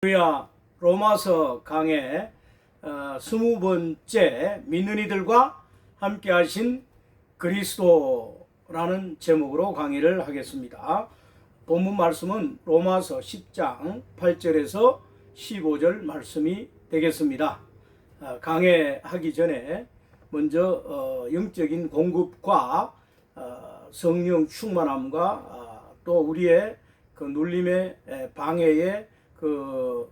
할렐루야. 로마서 강의 20번째 믿는 이들과 함께 하신 그리스도라는 제목으로 강의를 하겠습니다. 본문 말씀은 로마서 10장 8절에서 15절 말씀이 되겠습니다. 강의하기 전에 먼저 영적인 공급과 성령 충만함과 또 우리의 그 눌림의 방해에 그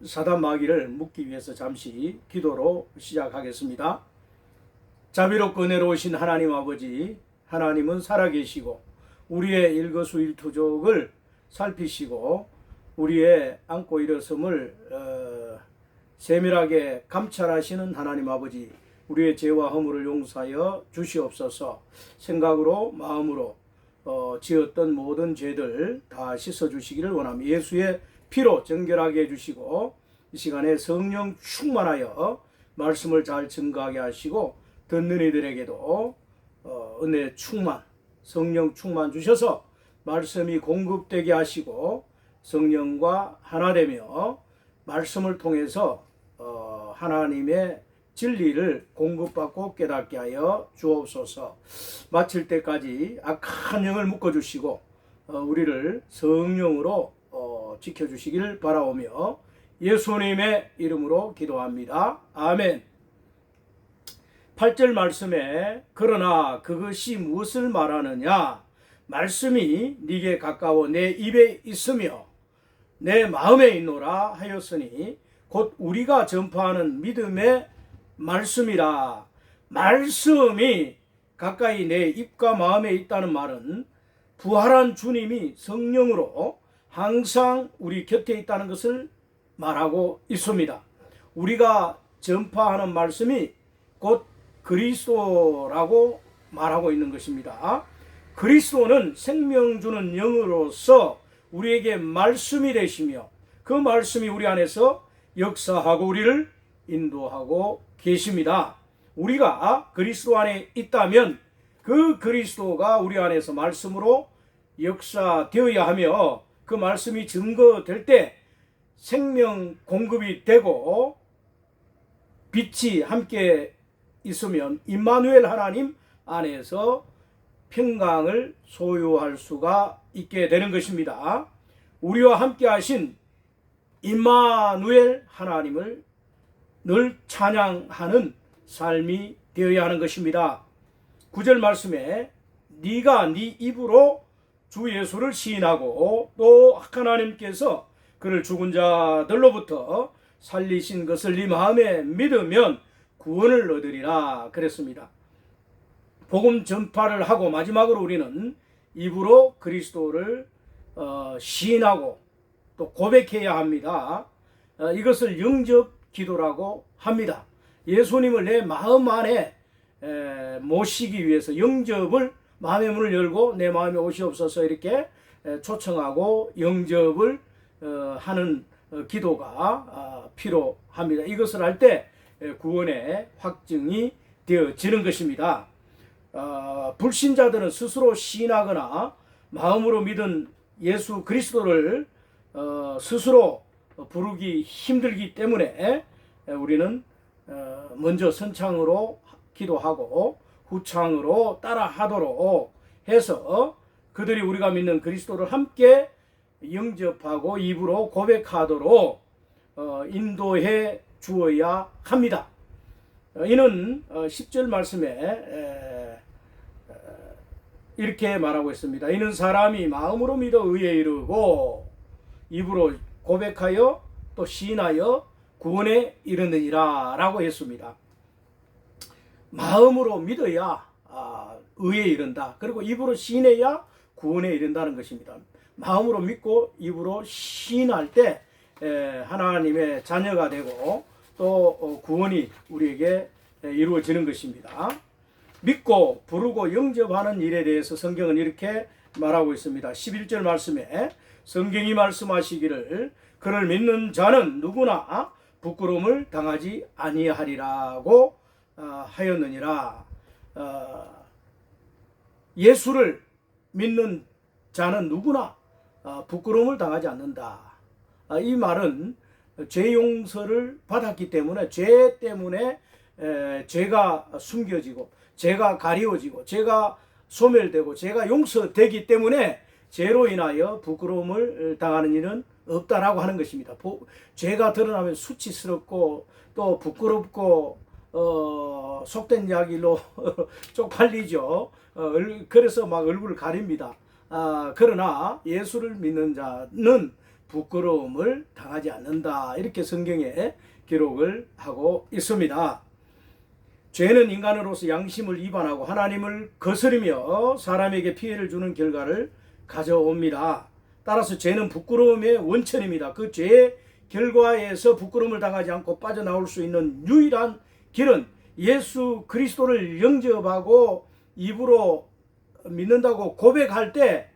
사단 마귀를 묶기 위해서 잠시 기도로 시작하겠습니다. 자비롭고 은혜로우신 하나님 아버지, 하나님은 살아계시고 우리의 일거수일투족을 살피시고 우리의 안고 일어섬을 세밀하게 감찰하시는 하나님 아버지, 우리의 죄와 허물을 용서하여 주시옵소서. 생각으로 마음으로 지었던 모든 죄들 다 씻어주시기를 원합니다. 예수의 피로 정결하게 해주시고 이 시간에 성령 충만하여 말씀을 잘 증거하게 하시고 듣는 이들에게도 은혜 충만, 성령 충만 주셔서 말씀이 공급되게 하시고 성령과 하나 되며 말씀을 통해서 하나님의 진리를 공급받고 깨닫게 하여 주옵소서. 마칠 때까지 악한 영을 묶어주시고 우리를 성령으로 지켜주시길 바라오며 예수님의 이름으로 기도합니다. 아멘. 8절 말씀에 그러나 그것이 무엇을 말하느냐, 말씀이 네게 가까워 내 입에 있으며 내 마음에 있노라 하였으니 곧 우리가 전파하는 믿음의 말씀이라. 말씀이 가까이 내 입과 마음에 있다는 말은 부활한 주님이 성령으로 항상 우리 곁에 있다는 것을 말하고 있습니다. 우리가 전파하는 말씀이 곧 그리스도라고 말하고 있는 것입니다. 그리스도는 생명 주는 영으로서 우리에게 말씀이 되시며 그 말씀이 우리 안에서 역사하고 우리를 인도하고 계십니다. 우리가 그리스도 안에 있다면 그 그리스도가 우리 안에서 말씀으로 역사되어야 하며 그 말씀이 증거될 때 생명 공급이 되고 빛이 함께 있으면 임마누엘 하나님 안에서 평강을 소유할 수가 있게 되는 것입니다. 우리와 함께 하신 임마누엘 하나님을 늘 찬양하는 삶이 되어야 하는 것입니다. 9절 말씀에 네가 네 입으로 주 예수를 시인하고 또 하나님께서 그를 죽은 자들로부터 살리신 것을 네 마음에 믿으면 구원을 얻으리라 그랬습니다. 복음 전파를 하고 마지막으로 우리는 입으로 그리스도를 시인하고 또 고백해야 합니다. 이것을 영접 기도라고 합니다. 예수님을 내 마음 안에 모시기 위해서 영접을, 마음의 문을 열고 내 마음에 오시옵소서 이렇게 초청하고 영접을 하는 기도가 필요합니다. 이것을 할 때 구원의 확증이 되어지는 것입니다. 불신자들은 스스로 시인하거나 마음으로 믿은 예수 그리스도를 스스로 부르기 힘들기 때문에 우리는 먼저 선창으로 기도하고 후창으로 따라하도록 해서 그들이 우리가 믿는 그리스도를 함께 영접하고 입으로 고백하도록 인도해 주어야 합니다. 이는 10절 말씀에 이렇게 말하고 있습니다. 이는 사람이 마음으로 믿어 의에 이르고 입으로 고백하여 또 시인하여 구원에 이르느니라 라고 했습니다. 마음으로 믿어야 의에 이른다. 그리고 입으로 시인해야 구원에 이른다는 것입니다. 마음으로 믿고 입으로 시인할 때 하나님의 자녀가 되고 또 구원이 우리에게 이루어지는 것입니다. 믿고 부르고 영접하는 일에 대해서 성경은 이렇게 말하고 있습니다. 11절 말씀에 성경이 말씀하시기를 그를 믿는 자는 누구나 부끄러움을 당하지 아니하리라고 하였느니라. 예수를 믿는 자는 누구나 부끄러움을 당하지 않는다. 이 말은 죄 용서를 받았기 때문에 죄 때문에 죄가 숨겨지고 죄가 가리워지고 죄가 소멸되고 죄가 용서되기 때문에 죄로 인하여 부끄러움을 당하는 일은 없다라고 하는 것입니다. 죄가 드러나면 수치스럽고 또 부끄럽고 속된 이야기로 쪽팔리죠. 그래서 막 얼굴을 가립니다. 그러나 예수를 믿는 자는 부끄러움을 당하지 않는다. 이렇게 성경에 기록을 하고 있습니다. 죄는 인간으로서 양심을 위반하고 하나님을 거스르며 사람에게 피해를 주는 결과를 가져옵니다. 따라서 죄는 부끄러움의 원천입니다. 그 죄의 결과에서 부끄러움을 당하지 않고 빠져나올 수 있는 유일한 길은 예수 그리스도를 영접하고 입으로 믿는다고 고백할 때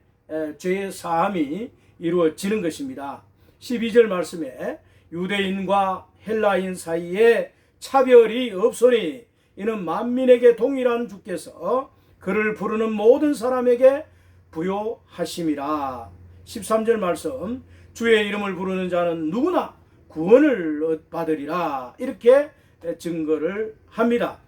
죄의 사함이 이루어지는 것입니다. 12절 말씀에 유대인과 헬라인 사이에 차별이 없으니 이는 만민에게 동일한 주께서 그를 부르는 모든 사람에게 부요하심이라. 13절 말씀 주의 이름을 부르는 자는 누구나 구원을 받으리라. 이렇게 증거를 합니다.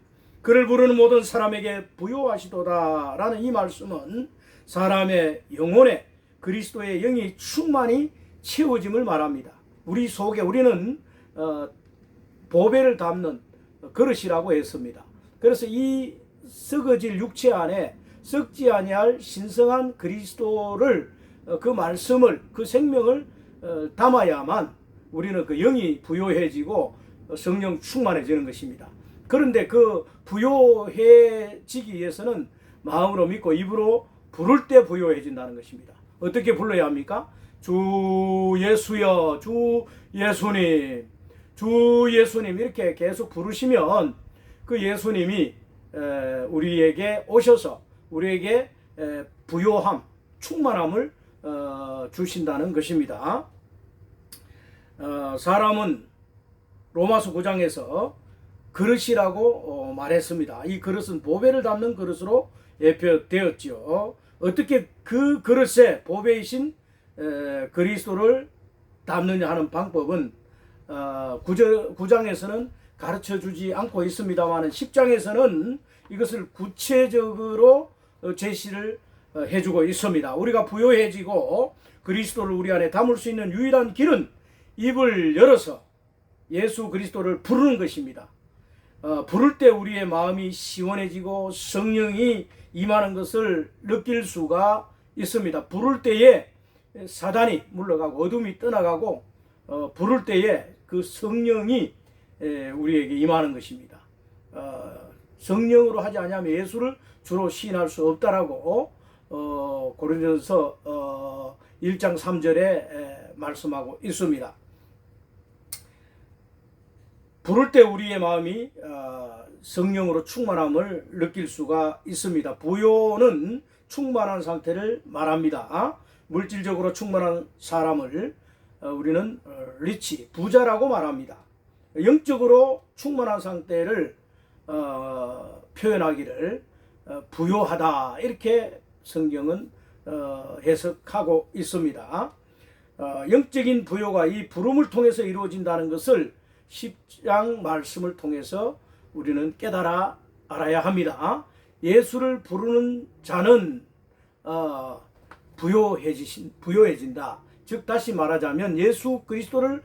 그를 부르는 모든 사람에게 부요하시도다 라는 이 말씀은 사람의 영혼에 그리스도의 영이 충만히 채워짐을 말합니다. 우리 속에 우리는 보배를 담는 그릇이라고 했습니다. 그래서 이 썩어질 육체 안에 썩지 아니할 신성한 그리스도를 그 말씀을 그 생명을 담아야만 우리는 그 영이 부요해지고 성령 충만해지는 것입니다. 그런데 그 부요해지기 위해서는 마음으로 믿고 입으로 부를 때 부요해진다는 것입니다. 어떻게 불러야 합니까? 주 예수여, 주 예수님, 주 예수님 이렇게 계속 부르시면 그 예수님이 우리에게 오셔서 우리에게 부요함, 충만함을 주신다는 것입니다. 사람은 로마서 9장에서 그릇이라고 말했습니다. 이 그릇은 보배를 담는 그릇으로 예표되었지요. 어떻게 그 그릇에 보배이신 그리스도를 담느냐 하는 방법은 9장에서는 가르쳐 주지 않고 있습니다만 10장에서는 이것을 구체적으로 제시를 해주고 있습니다. 우리가 부요해지고 그리스도를 우리 안에 담을 수 있는 유일한 길은 입을 열어서 예수 그리스도를 부르는 것입니다. 부를 때 우리의 마음이 시원해지고 성령이 임하는 것을 느낄 수가 있습니다. 부를 때에 사단이 물러가고 어둠이 떠나가고 부를 때에 그 성령이 우리에게 임하는 것입니다. 성령으로 하지 않으면 예수를 주로 시인할 수 없다라고 고린도서 1장 3절에 말씀하고 있습니다. 부를 때 우리의 마음이 성령으로 충만함을 느낄 수가 있습니다. 부요는 충만한 상태를 말합니다. 물질적으로 충만한 사람을 우리는 리치, 부자라고 말합니다. 영적으로 충만한 상태를 표현하기를 부요하다 이렇게 성경은 해석하고 있습니다. 영적인 부요가 이 부름을 통해서 이루어진다는 것을 10장 말씀을 통해서 우리는 깨달아 알아야 합니다. 예수를 부르는 자는 부요해진다. 즉 다시 말하자면 예수 그리스도를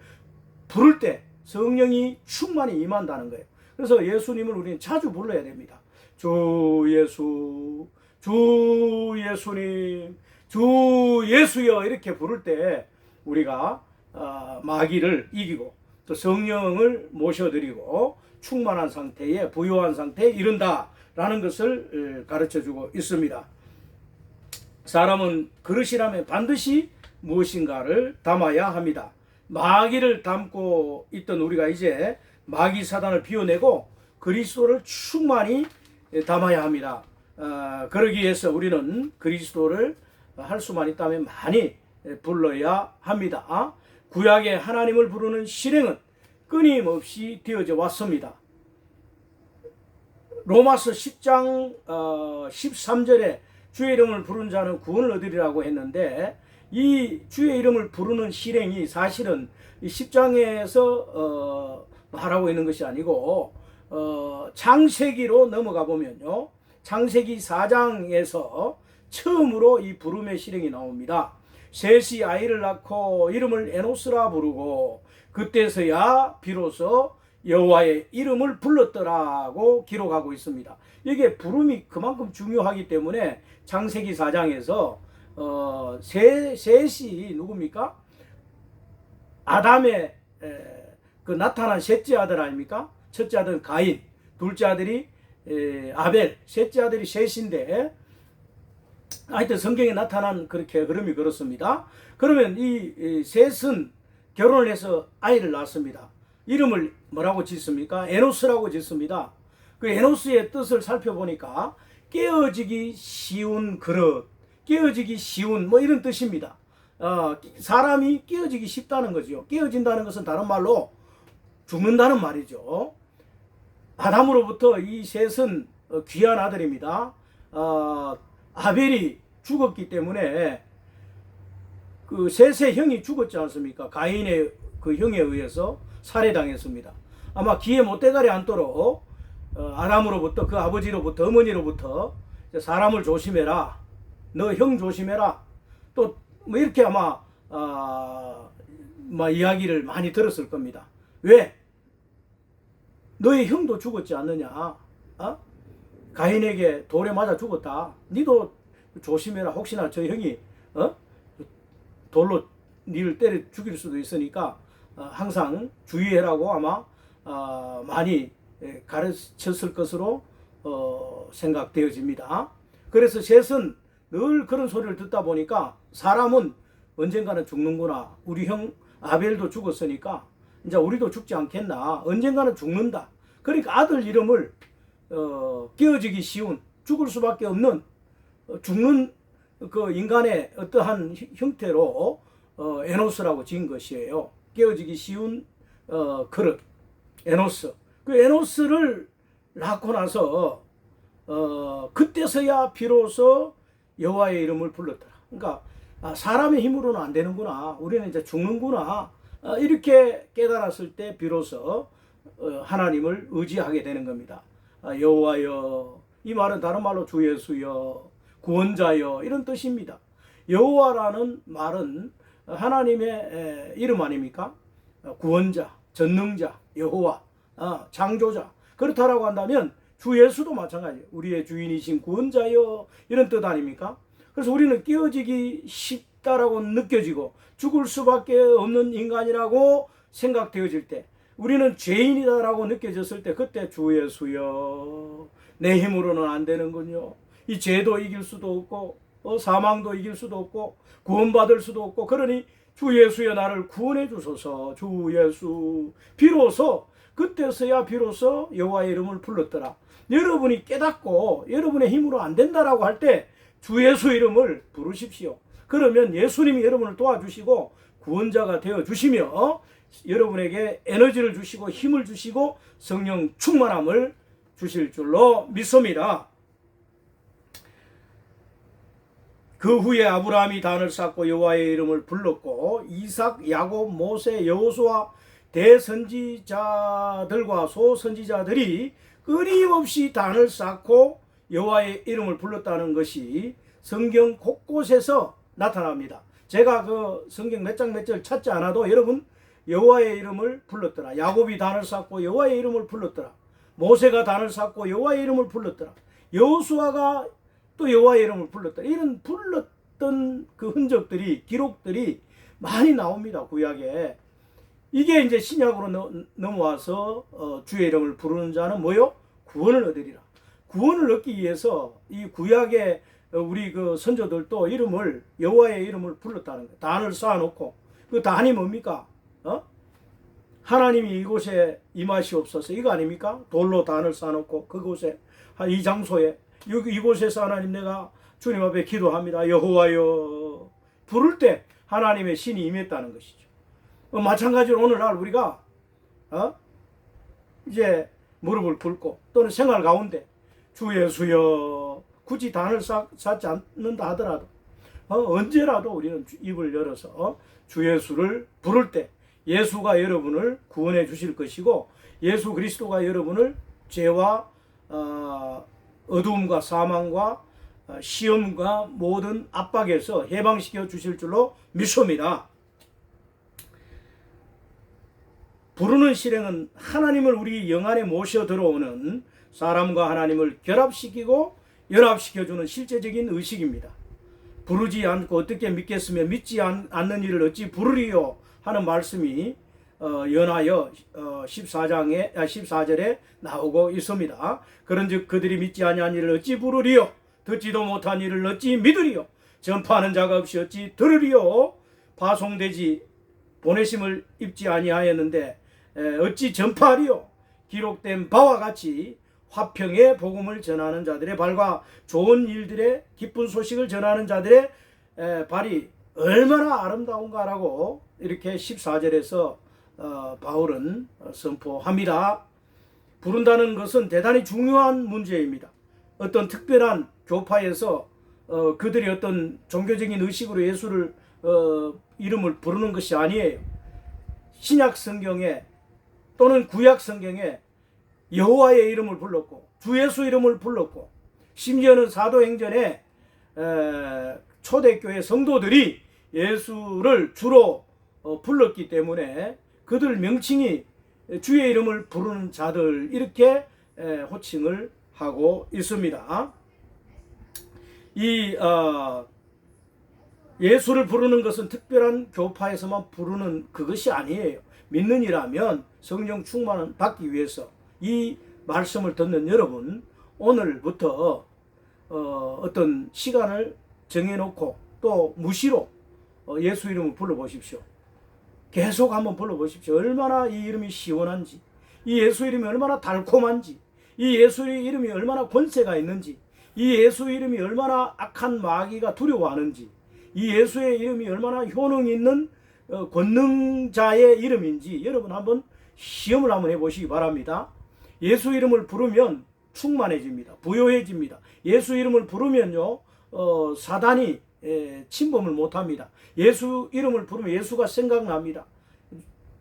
부를 때 성령이 충만히 임한다는 거예요. 그래서 예수님을 우리는 자주 불러야 됩니다. 주 예수, 주 예수님, 주 예수여 이렇게 부를 때 우리가 마귀를 이기고 또 성령을 모셔드리고 충만한 상태에 부요한 상태에 이른다라는 것을 가르쳐주고 있습니다. 사람은 그릇이라면 반드시 무엇인가를 담아야 합니다. 마귀를 담고 있던 우리가 이제 마귀 사단을 비워내고 그리스도를 충만히 담아야 합니다. 그러기 위해서 우리는 그리스도를 할 수만 있다면 많이 불러야 합니다. 구약의 하나님을 부르는 실행은 끊임없이 되어져 왔습니다. 로마서 10장 13절에 주의 이름을 부른 자는 구원을 얻으리라고 했는데 이 주의 이름을 부르는 실행이 사실은 이 10장에서 말하고 있는 것이 아니고 창세기로 넘어가 보면요, 창세기 4장에서 처음으로 이 부름의 실행이 나옵니다. 셋이 아이를 낳고 이름을 에노스라 부르고 그때서야 비로소 여호와의 이름을 불렀더라고 기록하고 있습니다. 이게 부름이 그만큼 중요하기 때문에 창세기 4장에서 셋이 누굽니까? 아담의 그 나타난 셋째 아들 아닙니까? 첫째 아들은 가인, 둘째 아들이 아벨, 셋째 아들이 셋인데, 하여튼 성경에 나타난 그렇게 흐름이 그렇습니다. 그러면 이 셋은 결혼을 해서 아이를 낳습니다. 이름을 뭐라고 짓습니까? 에노스라고 짓습니다. 그 에노스의 뜻을 살펴보니까 깨어지기 쉬운 그릇, 깨어지기 쉬운 뭐 이런 뜻입니다. 사람이 깨어지기 쉽다는 거죠. 깨어진다는 것은 다른 말로 죽는다는 말이죠. 아담으로부터 이 셋은 귀한 아들입니다. 아벨이 죽었기 때문에 그 셋의 형이 죽었지 않습니까? 가인의 그 형에 의해서 살해당했습니다. 아마 귀에 못대가리 않도록 아담으로부터, 그 아버지로부터, 어머니로부터 사람을 조심해라, 너 형 조심해라, 또 뭐 이렇게 아마 이야기를 많이 들었을 겁니다. 왜? 너의 형도 죽었지 않느냐? 가인에게 돌에 맞아 죽었다. 니도 조심해라. 혹시나 저 형이 돌로 니를 때려 죽일 수도 있으니까 항상 주의해라고 아마 많이 가르쳤을 것으로 생각되어집니다. 그래서 셋은 늘 그런 소리를 듣다 보니까 사람은 언젠가는 죽는구나. 우리 형 아벨도 죽었으니까 이제 우리도 죽지 않겠나. 언젠가는 죽는다. 그러니까 아들 이름을 깨어지기 쉬운, 죽을 수밖에 없는, 죽는 그 인간의 어떠한 형태로 에노스라고 지은 것이에요. 깨어지기 쉬운 그릇, 에노스. 그 에노스를 낳고 나서 그때서야 비로소 여호와의 이름을 불렀더라. 그러니까 사람의 힘으로는 안 되는구나. 우리는 이제 죽는구나. 이렇게 깨달았을 때 비로소 하나님을 의지하게 되는 겁니다. 여호와여, 이 말은 다른 말로 주 예수여, 구원자여, 이런 뜻입니다. 여호와라는 말은 하나님의 이름 아닙니까? 구원자, 전능자, 여호와, 창조자. 그렇다라고 한다면 주 예수도 마찬가지예요. 우리의 주인이신 구원자여, 이런 뜻 아닙니까? 그래서 우리는 깨어지기 쉽다라고 느껴지고 죽을 수밖에 없는 인간이라고 생각되어질 때, 우리는 죄인이다라고 느껴졌을 때, 그때 주 예수여, 내 힘으로는 안 되는군요. 이 죄도 이길 수도 없고 사망도 이길 수도 없고 구원받을 수도 없고, 그러니 주 예수여 나를 구원해 주소서. 주 예수. 비로소 그때서야 비로소 여호와의 이름을 불렀더라. 여러분이 깨닫고 여러분의 힘으로 안 된다라고 할 때 주 예수 이름을 부르십시오. 그러면 예수님이 여러분을 도와주시고 구원자가 되어 주시며 여러분에게 에너지를 주시고 힘을 주시고 성령 충만함을 주실 줄로 믿습니다. 그 후에 아브라함이 단을 쌓고 여호와의 이름을 불렀고 이삭, 야곱, 모세, 여호수아 대선지자들과 소선지자들이 끊임없이 단을 쌓고 여호와의 이름을 불렀다는 것이 성경 곳곳에서 나타납니다. 제가 그 성경 몇 장 몇 절 찾지 않아도 여러분, 여호와의 이름을 불렀더라. 야곱이 단을 쌓고 여호와의 이름을 불렀더라. 모세가 단을 쌓고 여호와의 이름을 불렀더라. 여호수아가 또 여호와의 이름을 불렀더라. 이런 불렀던 그 흔적들이, 기록들이 많이 나옵니다, 구약에. 이게 이제 신약으로 넘어와서 주의 이름을 부르는 자는 뭐요? 구원을 얻으리라. 구원을 얻기 위해서 이 구약의 우리 그 선조들도 이름을, 여호와의 이름을 불렀다는 거예요. 단을 쌓아놓고. 그 단이 뭡니까? 하나님이 이곳에 임하시옵소서, 이거 아닙니까? 돌로 단을 쌓아놓고 그곳에, 이 장소에, 이곳에서 하나님 내가 주님 앞에 기도합니다. 여호와여 부를 때 하나님의 신이 임했다는 것이죠. 마찬가지로 오늘날 우리가 이제 무릎을 꿇고 또는 생활 가운데 주 예수여, 굳이 단을 쌓지 않는다 하더라도 언제라도 우리는 입을 열어서 주 예수를 부를 때 예수가 여러분을 구원해 주실 것이고 예수 그리스도가 여러분을 죄와 어두움과 사망과 시험과 모든 압박에서 해방시켜 주실 줄로 믿습니다. 부르는 실행은 하나님을 우리 영 안에 모셔 들어오는 사람과 하나님을 결합시키고 연합시켜주는 실제적인 의식입니다. 부르지 않고 어떻게 믿겠으며 믿지 않는 일을 어찌 부르리요 하는 말씀이 연하여 14절에 나오고 있습니다. 그런즉 그들이 믿지 아니한 일을 어찌 부르리요 듣지도 못한 일을 어찌 믿으리요 전파하는 자가 없이 어찌 들으리요 파송되지 보내심을 입지 아니하였는데 어찌 전파하리요 기록된 바와 같이 화평의 복음을 전하는 자들의 발과 좋은 일들의 기쁜 소식을 전하는 자들의 발이 얼마나 아름다운가라고 이렇게 14절에서 바울은 선포합니다. 부른다는 것은 대단히 중요한 문제입니다. 어떤 특별한 교파에서 그들이 어떤 종교적인 의식으로 예수를 이름을 부르는 것이 아니에요. 신약 성경에 또는 구약 성경에 여호와의 이름을 불렀고 주 예수 이름을 불렀고 심지어는 사도행전에 초대교회 성도들이 예수를 주로 불렀기 때문에 그들 명칭이 주의 이름을 부르는 자들 이렇게 호칭을 하고 있습니다. 이 예수를 부르는 것은 특별한 교파에서만 부르는 그것이 아니에요. 믿는 이라면 성령 충만을 받기 위해서 이 말씀을 듣는 여러분 오늘부터 어떤 시간을 정해놓고 또 무시로 예수 이름을 불러보십시오. 계속 한번 불러보십시오. 얼마나 이 이름이 시원한지, 이 예수 이름이 얼마나 달콤한지, 이 예수 이름이 얼마나 권세가 있는지, 이 예수 이름이 얼마나 악한 마귀가 두려워하는지, 이 예수의 이름이 얼마나 효능 있는 권능자의 이름인지 여러분 한번 시험을 한번 해보시기 바랍니다. 예수 이름을 부르면 충만해집니다. 부요해집니다. 예수 이름을 부르면요 사단이 침범을 못합니다. 예수 이름을 부르면 예수가 생각납니다.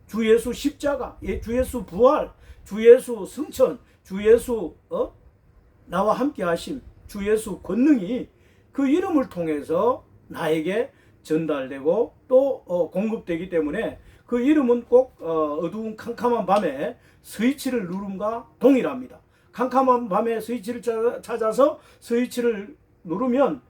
주 예수 십자가, 주 예수 부활, 주 예수 승천, 주 예수 나와 함께 하심, 주 예수 권능이 그 이름을 통해서 나에게 전달되고 또 공급되기 때문에 그 이름은 꼭 어두운 캄캄한 밤에 스위치를 누름과 동일합니다. 캄캄한 밤에 스위치를 찾아서 스위치를 누르면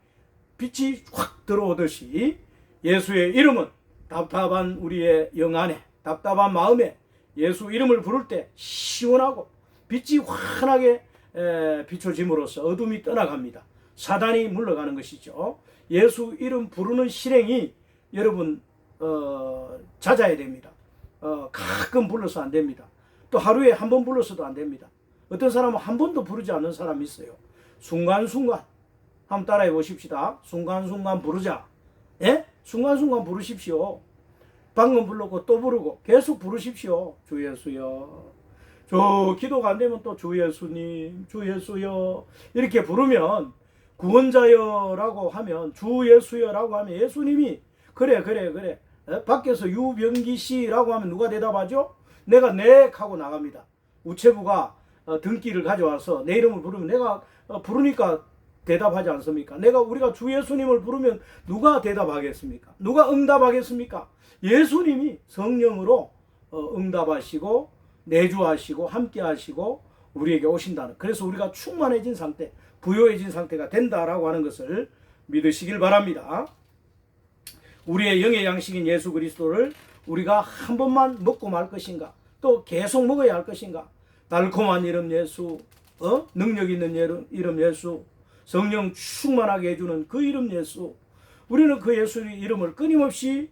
빛이 확 들어오듯이 예수의 이름은 답답한 우리의 영 안에 답답한 마음에 예수 이름을 부를 때 시원하고 빛이 환하게 비춰짐으로써 어둠이 떠나갑니다. 사단이 물러가는 것이죠. 예수 이름 부르는 실행이 여러분 잦아야 됩니다. 가끔 불러서 안 됩니다. 또 하루에 한 번 불러서도 안 됩니다. 어떤 사람은 한 번도 부르지 않는 사람이 있어요. 순간순간 한번 따라해 보십시다. 순간순간 부르자. 예? 순간순간 부르십시오. 방금 불렀고 또 부르고 계속 부르십시오. 주 예수여. 저 기도가 안 되면 또 주 예수님, 주 예수여 이렇게 부르면 구원자여라고 하면 주 예수여라고 하면 예수님이 그래 밖에서 유병기 씨라고 하면 누가 대답하죠? 내가 네 하고 나갑니다. 우체부가 등기를 가져와서 내 이름을 부르면 내가 부르니까 대답하지 않습니까? 우리가 주 예수님을 부르면 누가 대답하겠습니까? 누가 응답하겠습니까? 예수님이 성령으로 응답하시고 내주하시고 함께하시고 우리에게 오신다는, 그래서 우리가 충만해진 상태, 부요해진 상태가 된다라고 하는 것을 믿으시길 바랍니다. 우리의 영의 양식인 예수 그리스도를 우리가 한 번만 먹고 말 것인가, 또 계속 먹어야 할 것인가? 달콤한 이름 예수, 능력 있는 이름 예수, 성령 충만하게 해주는 그 이름 예수, 우리는 그 예수의 이름을 끊임없이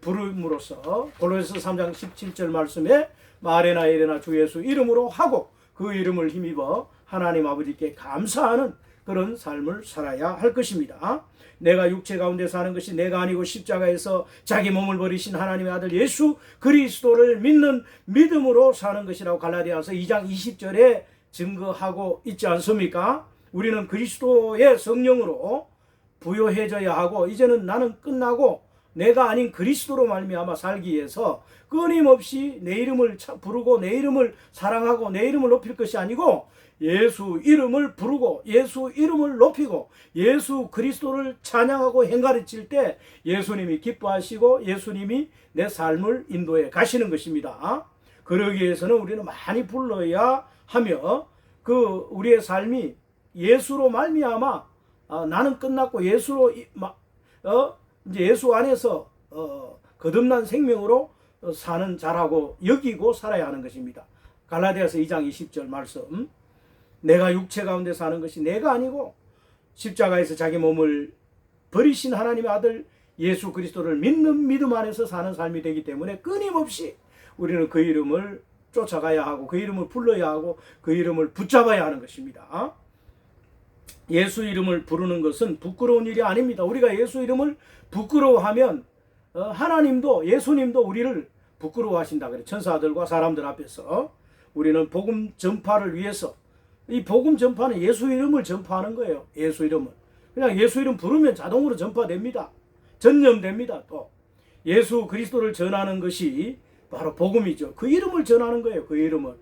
부름으로써 골로새서 3장 17절 말씀에 마레나 에레나 주 예수 이름으로 하고 그 이름을 힘입어 하나님 아버지께 감사하는 그런 삶을 살아야 할 것입니다. 내가 육체 가운데 사는 것이 내가 아니고 십자가에서 자기 몸을 버리신 하나님의 아들 예수 그리스도를 믿는 믿음으로 사는 것이라고 갈라디아서 2장 20절에 증거하고 있지 않습니까? 우리는 그리스도의 성령으로 부요해져야 하고 이제는 나는 끝나고 내가 아닌 그리스도로 말미암아 살기 위해서 끊임없이 내 이름을 부르고 내 이름을 사랑하고 내 이름을 높일 것이 아니고 예수 이름을 부르고 예수 이름을 높이고 예수 그리스도를 찬양하고 행가르칠 때 예수님이 기뻐하시고 예수님이 내 삶을 인도해 가시는 것입니다. 그러기 위해서는 우리는 많이 불러야 하며 우리의 삶이 예수로 말미암아 나는 끝났고 예수로 이제 예수 안에서 거듭난 생명으로 사는 자라고 여기고 살아야 하는 것입니다. 갈라디아서 2장 20절 말씀. 내가 육체 가운데 사는 것이 내가 아니고 십자가에서 자기 몸을 버리신 하나님의 아들 예수 그리스도를 믿는 믿음 안에서 사는 삶이 되기 때문에 끊임없이 우리는 그 이름을 쫓아가야 하고 그 이름을 불러야 하고 그 이름을 붙잡아야 하는 것입니다. 예수 이름을 부르는 것은 부끄러운 일이 아닙니다. 우리가 예수 이름을 부끄러워하면 하나님도 예수님도 우리를 부끄러워하신다 그래. 천사들과 사람들 앞에서 우리는 복음 전파를 위해서 이 복음 전파는 예수 이름을 전파하는 거예요. 예수 이름을 그냥 예수 이름 부르면 자동으로 전파됩니다. 전염됩니다. 또 예수 그리스도를 전하는 것이 바로 복음이죠. 그 이름을 전하는 거예요. 그 이름을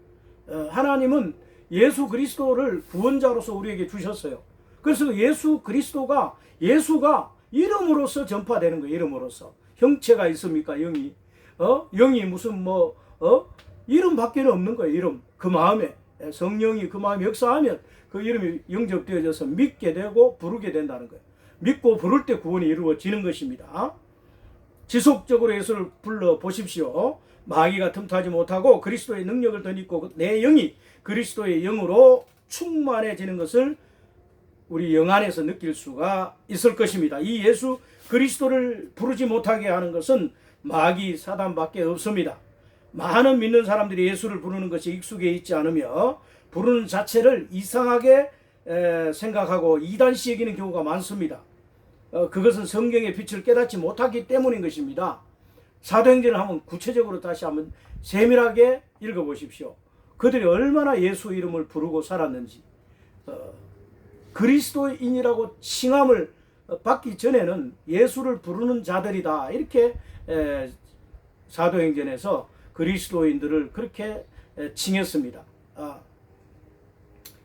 하나님은 예수 그리스도를 구원자로서 우리에게 주셨어요. 그래서 예수 그리스도가 예수가 이름으로서 전파되는 거예요. 이름으로서 형체가 있습니까? 영이 영이 무슨 이름밖에 없는 거예요. 이름 그 마음에 성령이 그 마음에 역사하면 그 이름이 영접되어져서 믿게 되고 부르게 된다는 거예요. 믿고 부를 때 구원이 이루어지는 것입니다. 지속적으로 예수를 불러 보십시오. 마귀가 틈타지 못하고 그리스도의 능력을 덧입고 내 영이 그리스도의 영으로 충만해지는 것을 우리 영 안에서 느낄 수가 있을 것입니다. 이 예수 그리스도를 부르지 못하게 하는 것은 마귀 사단밖에 없습니다. 많은 믿는 사람들이 예수를 부르는 것이 익숙해 있지 않으며 부르는 자체를 이상하게 생각하고 이단시 여기는 경우가 많습니다. 그것은 성경의 빛을 깨닫지 못하기 때문인 것입니다. 사도행전을 한번 구체적으로 다시 한번 세밀하게 읽어보십시오. 그들이 얼마나 예수 이름을 부르고 살았는지 그리스도인이라고 칭함을 받기 전에는 예수를 부르는 자들이다 이렇게 사도행전에서 그리스도인들을 그렇게 칭했습니다.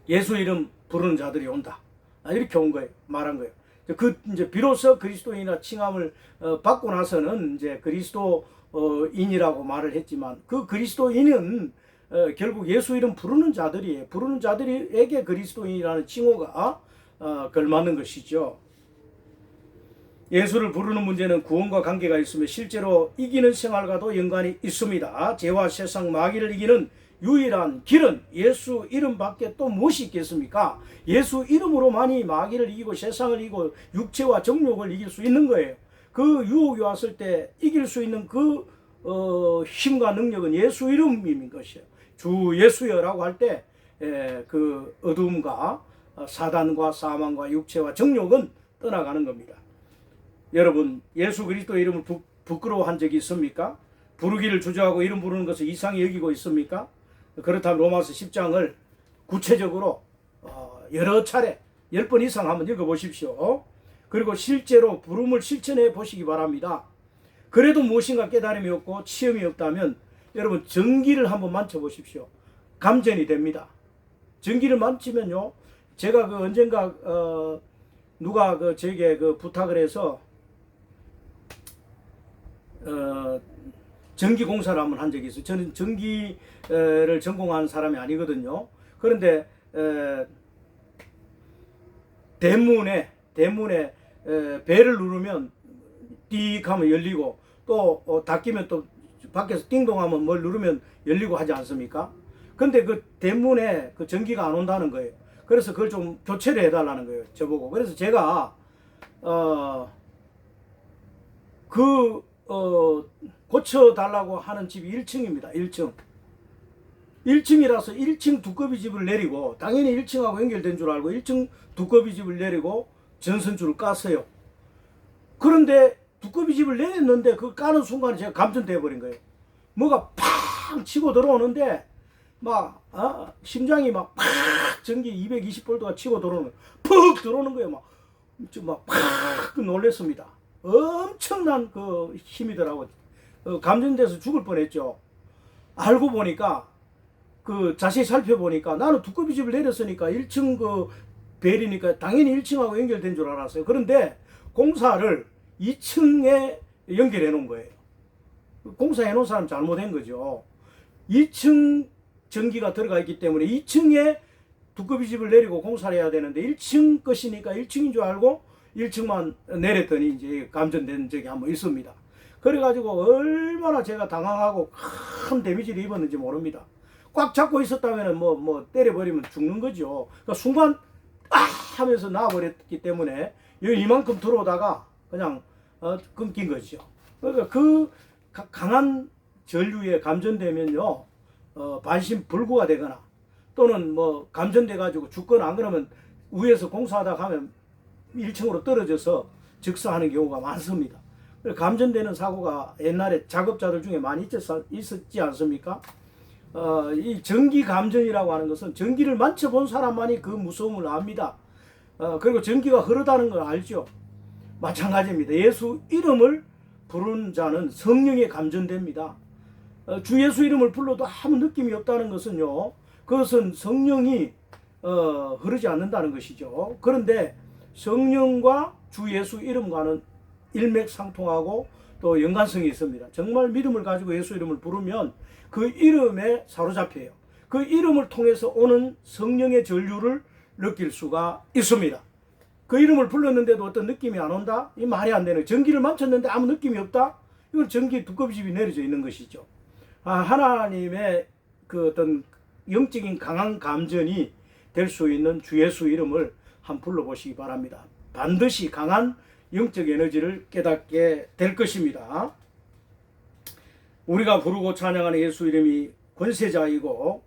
예수 이름 부르는 자들이 온다 이렇게 온 거예요. 말한 거예요. 이제 비로소 그리스도인이나 칭함을 받고 나서는 이제 그리스도인이라고 말을 했지만 그 그리스도인은 결국 예수 이름 부르는 자들이에요. 부르는 자들에게 그리스도인이라는 칭호가 걸맞는 것이죠. 예수를 부르는 문제는 구원과 관계가 있으며 실제로 이기는 생활과도 연관이 있습니다. 죄와 세상 마귀를 이기는 유일한 길은 예수 이름밖에 또 무엇이 있겠습니까? 예수 이름으로만이 마귀를 이기고 세상을 이기고 육체와 정욕을 이길 수 있는 거예요. 그 유혹이 왔을 때 이길 수 있는 그 힘과 능력은 예수 이름인 것이에요. 주 예수여라고 할 때 그 어두움과 사단과 사망과 육체와 정욕은 떠나가는 겁니다. 여러분 예수 그리스도의 이름을 부끄러워한 적이 있습니까? 부르기를 주저하고 이름 부르는 것을 이상히 여기고 있습니까? 그렇다면 로마서 10장을 구체적으로 여러 차례 10번 이상 한번 읽어보십시오. 그리고 실제로 부름을 실천해 보시기 바랍니다. 그래도 무엇인가 깨달음이 없고 체험이 없다면 여러분 전기를 한번 만져보십시오. 감전이 됩니다. 전기를 만지면요, 제가 언젠가 누가 제게 부탁을 해서 전기 공사를 한번 한 적이 있어요. 저는 전기를 전공한 사람이 아니거든요. 그런데 대문에 벨을 누르면 띡 하면 열리고 또 닫히면 또 밖에서 띵동하면 뭘 누르면 열리고 하지 않습니까? 근데 그 대문에 그 전기가 안 온다는 거예요. 그래서 그걸 좀 교체를 해달라는 거예요. 저보고. 그래서 제가 고쳐달라고 하는 집이 1층입니다. 1층. 1층이라서 1층 두꺼비 집을 내리고, 당연히 1층하고 연결된 줄 알고 1층 두꺼비 집을 내리고 전선줄을 깠어요. 그런데 두꺼비 집을 내렸는데 그 까는 순간에 제가 감전돼 버린 거예요. 뭐가 팍 치고 들어오는데 막 심장이 막 팍 전기 220볼트가 치고 들어오는 거예요. 푹 들어오는 거예요. 팍 놀랬습니다. 엄청난 그 힘이더라고. 감전돼서 죽을 뻔했죠. 알고 보니까 그 자세히 살펴보니까 나는 두꺼비 집을 내렸으니까 1층 그 벨이니까 당연히 1층하고 연결된 줄 알았어요. 그런데 공사를 2층에 연결해 놓은 거예요. 공사해 놓은 사람 잘못한 거죠. 2층 전기가 들어가 있기 때문에 2층에 두꺼비 집을 내리고 공사를 해야 되는데 1층 것이니까 1층인 줄 알고 1층만 내렸더니 이제 감전된 적이 한번 있습니다. 그래가지고 얼마나 제가 당황하고 큰 데미지를 입었는지 모릅니다. 꽉 잡고 있었다면 뭐 때려버리면 죽는 거죠. 그러니까 순간 하면서 나와버렸기 때문에 이만큼 들어오다가 그냥 끊긴 거죠. 그러니까 그 강한 전류에 감전되면요, 반신불구가 되거나 또는 뭐 감전돼 가지고 죽거나 안 그러면 위에서 공사하다 가면 1층으로 떨어져서 즉사하는 경우가 많습니다. 감전되는 사고가 옛날에 작업자들 중에 많이 있었지 않습니까? 이 전기 감전이라고 하는 것은 전기를 만져본 사람만이 그 무서움을 압니다. 그리고 전기가 흐르다는 걸 알죠. 마찬가지입니다. 예수 이름을 부르는 자는 성령에 감전됩니다. 주 예수 이름을 불러도 아무 느낌이 없다는 것은요, 그것은 성령이 흐르지 않는다는 것이죠. 그런데 성령과 주 예수 이름과는 일맥상통하고 또 연관성이 있습니다. 정말 믿음을 가지고 예수 이름을 부르면 그 이름에 사로잡혀요. 그 이름을 통해서 오는 성령의 전류를 느낄 수가 있습니다. 그 이름을 불렀는데도 어떤 느낌이 안 온다? 이 말이 안 되는. 전기를 만졌는데 아무 느낌이 없다? 이건 전기 두꺼비집이 내려져 있는 것이죠. 하나님의 그 어떤 영적인 강한 감전이 될 수 있는 주 예수 이름을 한번 불러보시기 바랍니다. 반드시 강한 영적 에너지를 깨닫게 될 것입니다. 우리가 부르고 찬양하는 예수 이름이 권세자이고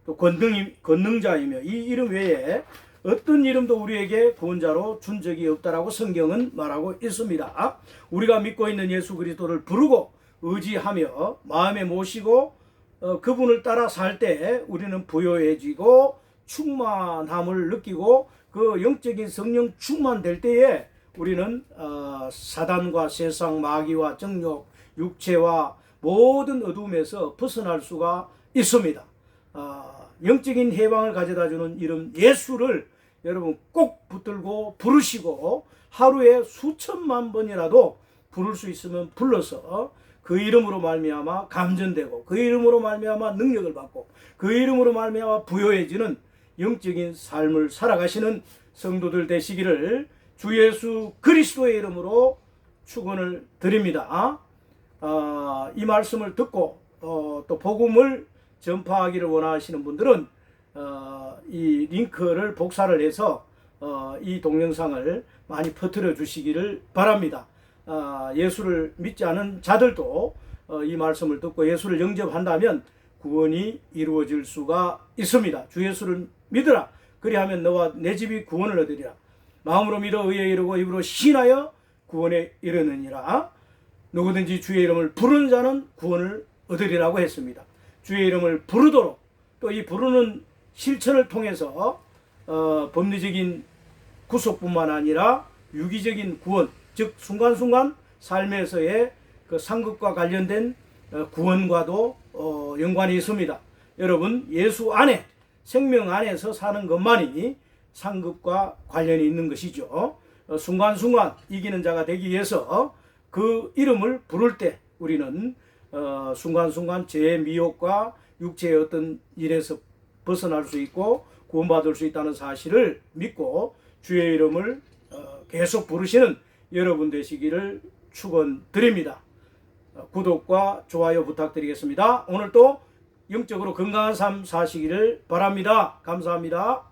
또 권능자이며 이 이름 외에 어떤 이름도 우리에게 구원자로 준 적이 없다라고 성경은 말하고 있습니다. 우리가 믿고 있는 예수 그리스도를 부르고 의지하며 마음에 모시고 그분을 따라 살 때 우리는 부요해지고 충만함을 느끼고 그 영적인 성령 충만될 때에 우리는 사단과 세상 마귀와 정욕 육체와 모든 어둠에서 벗어날 수가 있습니다. 영적인 해방을 가져다주는 이름 예수를 여러분 꼭 붙들고 부르시고 하루에 수천만 번이라도 부를 수 있으면 불러서 그 이름으로 말미암아 감전되고 그 이름으로 말미암아 능력을 받고 그 이름으로 말미암아 부요해지는 영적인 삶을 살아가시는 성도들 되시기를 주 예수 그리스도의 이름으로 축원을 드립니다. 이 말씀을 듣고 또 복음을 전파하기를 원하시는 분들은 이 링크를 복사를 해서 이 동영상을 많이 퍼뜨려 주시기를 바랍니다. 예수를 믿지 않은 자들도 이 말씀을 듣고 예수를 영접한다면 구원이 이루어질 수가 있습니다. 주 예수를 믿으라. 그리하면 너와 내 집이 구원을 얻으리라. 마음으로 믿어 의에 이르고 입으로 신하여 구원에 이르느니라. 누구든지 주의 이름을 부르는 자는 구원을 얻으리라고 했습니다. 주의 이름을 부르도록 또 이 부르는 실천을 통해서 법리적인 구속뿐만 아니라 유기적인 구원, 즉 순간순간 삶에서의 그 상급과 관련된 구원과도 연관이 있습니다. 여러분 예수 안에 생명 안에서 사는 것만이 상급과 관련이 있는 것이죠. 순간순간 이기는 자가 되기 위해서 그 이름을 부를 때 우리는 순간순간 죄의 미혹과 육체의 어떤 일에서 벗어날 수 있고 구원받을 수 있다는 사실을 믿고 주의 이름을 계속 부르시는 여러분 되시기를 축원드립니다. 구독과 좋아요 부탁드리겠습니다. 오늘도 영적으로 건강한 삶 사시기를 바랍니다. 감사합니다.